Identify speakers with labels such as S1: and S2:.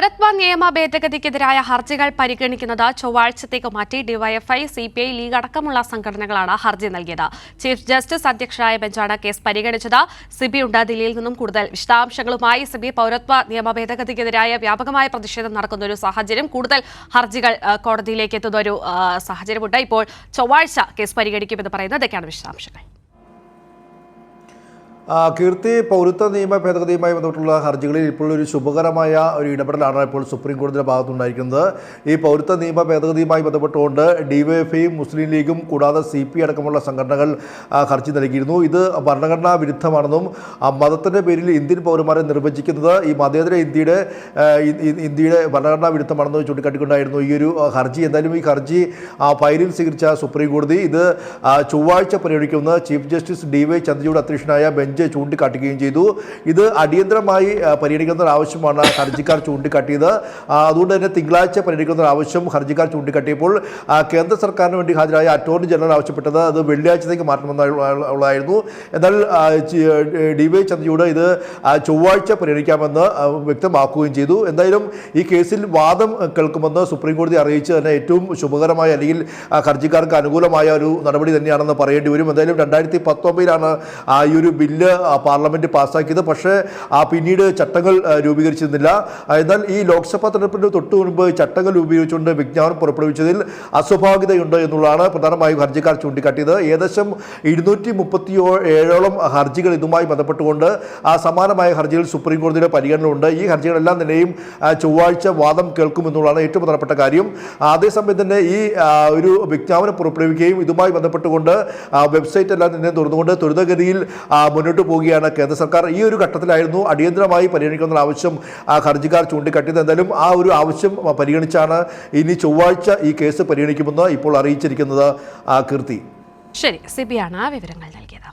S1: പൗരത്വ നിയമ ഭേദഗതിക്കെതിരായ ഹർജികൾ പരിഗണിക്കുന്നത് ചൊവ്വാഴ്ചത്തേക്ക് മാറ്റി ഡിവൈഎഫ്ഐ, സിപിഐ, ലീഗ് അടക്കമുള്ള സംഘടനകളാണ് ഹർജി നൽകിയത്. ചീഫ് ജസ്റ്റിസ് അധ്യക്ഷനായ ബെഞ്ചാണ് കേസ് പരിഗണിച്ചത്. സിബിയുണ്ട് ദില്ലിയിൽ നിന്നും കൂടുതൽ വിശദാംശങ്ങളുമായി. സിബി, പൗരത്വ നിയമ ഭേദഗതിക്കെതിരായ വ്യാപകമായ പ്രതിഷേധം നടക്കുന്ന ഒരു സാഹചര്യം, കൂടുതൽ ഹർജികൾ കോടതിയിലേക്ക് എത്തുന്ന ഒരു സാഹചര്യമുണ്ട്. ഇപ്പോൾ ചൊവ്വാഴ്ച കേസ് പരിഗണിക്കുമെന്ന് പറയുന്നത് ഇതൊക്കെയാണ് വിശദാംശങ്ങൾ.
S2: കീർത്തി, പൗരത്വ നിയമ ഭേദഗതിയുമായി ബന്ധപ്പെട്ടുള്ള ഹർജികളിൽ ഇപ്പോൾ ഒരു ശുഭകരമായ ഒരു ഇടപെടലാണ് ഇപ്പോൾ സുപ്രീം കോടതിയുടെ ഭാഗത്തുണ്ടായിരിക്കുന്നത്. ഈ പൗരത്വ നിയമ ഭേദഗതിയുമായി ബന്ധപ്പെട്ടുകൊണ്ട് ഡിവൈഎഫ്ഐയും മുസ്ലിം ലീഗും കൂടാതെ CPI അടക്കമുള്ള സംഘടനകൾ ഹർജി നൽകിയിരുന്നു. ഇത് ഭരണഘടനാ വിരുദ്ധമാണെന്നും മതത്തിൻ്റെ പേരിൽ ഇന്ത്യൻ പൗരന്മാരെ നിർവചിക്കുന്നത് ഈ മതേതര ഇന്ത്യയുടെ ഭരണഘടനാ വിരുദ്ധമാണെന്ന് ചൂണ്ടിക്കാട്ടിക്കൊണ്ടായിരുന്നു ഈ ഒരു ഹർജി. എന്തായാലും ഈ ഹർജി ഫയലിൽ സ്വീകരിച്ച സുപ്രീം കോടതി ഇത് ചൊവ്വാഴ്ച പരിഗണിക്കുമെന്ന് ചീഫ് ജസ്റ്റിസ് DY ചന്ദ്രചൂഡ് അധ്യക്ഷനായ ബെഞ്ച് ചൂണ്ടിക്കാട്ടുകയും ചെയ്തു. ഇത് അടിയന്തരമായി പരിഗണിക്കുന്ന ആവശ്യമാണ് ഹർജിക്കാർ ചൂണ്ടിക്കാട്ടിയത്. അതുകൊണ്ട് തന്നെ തിങ്കളാഴ്ച പരിഗണിക്കുന്ന ആവശ്യം ഹർജിക്കാർ ചൂണ്ടിക്കാട്ടിയപ്പോൾ കേന്ദ്ര സർക്കാരിന് വേണ്ടി ഹാജരായ അറ്റോർണി ജനറൽ ആവശ്യപ്പെട്ടത് അത് വെള്ളിയാഴ്ചത്തേക്ക് മാറ്റണമെന്നുള്ളതായിരുന്നു. എന്നാൽ DY ചന്ദ്രചൂഡ് ഇത് ചൊവ്വാഴ്ച പരിഗണിക്കാമെന്ന് വ്യക്തമാക്കുകയും ചെയ്തു. എന്തായാലും ഈ കേസിൽ വാദം കേൾക്കുമെന്ന് സുപ്രീം കോടതി അറിയിച്ച് തന്നെ ഏറ്റവും ശുഭകരമായ അല്ലെങ്കിൽ ഹർജിക്കാർക്ക് അനുകൂലമായ ഒരു നടപടി തന്നെയാണെന്ന് പറയേണ്ടി വരും. എന്തായാലും 2019 ഈ ഒരു ബില്ല് പാർലമെന്റ് പാസ്സാക്കിയത്. പക്ഷേ പിന്നീട് ചട്ടങ്ങൾ രൂപീകരിച്ചിരുന്നില്ല. എന്നാൽ ഈ ലോക്സഭാ തെരഞ്ഞെടുപ്പിന് തൊട്ടു മുൻപ് ചട്ടങ്ങൾ രൂപീകരിച്ചുകൊണ്ട് വിജ്ഞാപനം പുറപ്പെടുവിച്ചതിൽ അസ്വാഭാവികതയുണ്ട് എന്നുള്ളതാണ് പ്രധാനമായും ഹർജിക്കാർ ചൂണ്ടിക്കാട്ടിയത്. ഏകദേശം 237ഓളം ഹർജികൾ ഇതുമായി ബന്ധപ്പെട്ടുകൊണ്ട് സമാനമായ ഹർജികൾ സുപ്രീം കോടതിയുടെ പരിഗണനയുണ്ട്. ഈ ഹർജികളെല്ലാം തന്നെയും ചൊവ്വാഴ്ച വാദം കേൾക്കുമെന്നുള്ളതാണ് ഏറ്റവും പ്രധാനപ്പെട്ട കാര്യം. അതേസമയം തന്നെ ഈ ഒരു വിജ്ഞാപനം പുറപ്പെടുവിക്കുകയും ഇതുമായി ബന്ധപ്പെട്ടുകൊണ്ട് വെബ്സൈറ്റ് എല്ലാം തന്നെ തുറന്നുകൊണ്ട് ത്വരിതഗതിയിൽ മുന്നോട്ട് പോവുകയാണ് കേന്ദ്ര സർക്കാർ. ഈ ഒരു ഘട്ടത്തിലായിരുന്നു അടിയന്തരമായി പരിഗണിക്കുന്ന ആവശ്യം ഹർജിക്കാർ ചൂണ്ടിക്കാട്ടിയത്. എന്തായാലും ആ ഒരു ആവശ്യം പരിഗണിച്ചാണ് ഇനി ചൊവ്വാഴ്ച ഈ കേസ് പരിഗണിക്കുമെന്ന് ഇപ്പോൾ അറിയിച്ചിരിക്കുന്നത്. കീർത്തി,
S1: ശരി, സിബിയാണ് വിവരങ്ങൾ നൽകിയത്.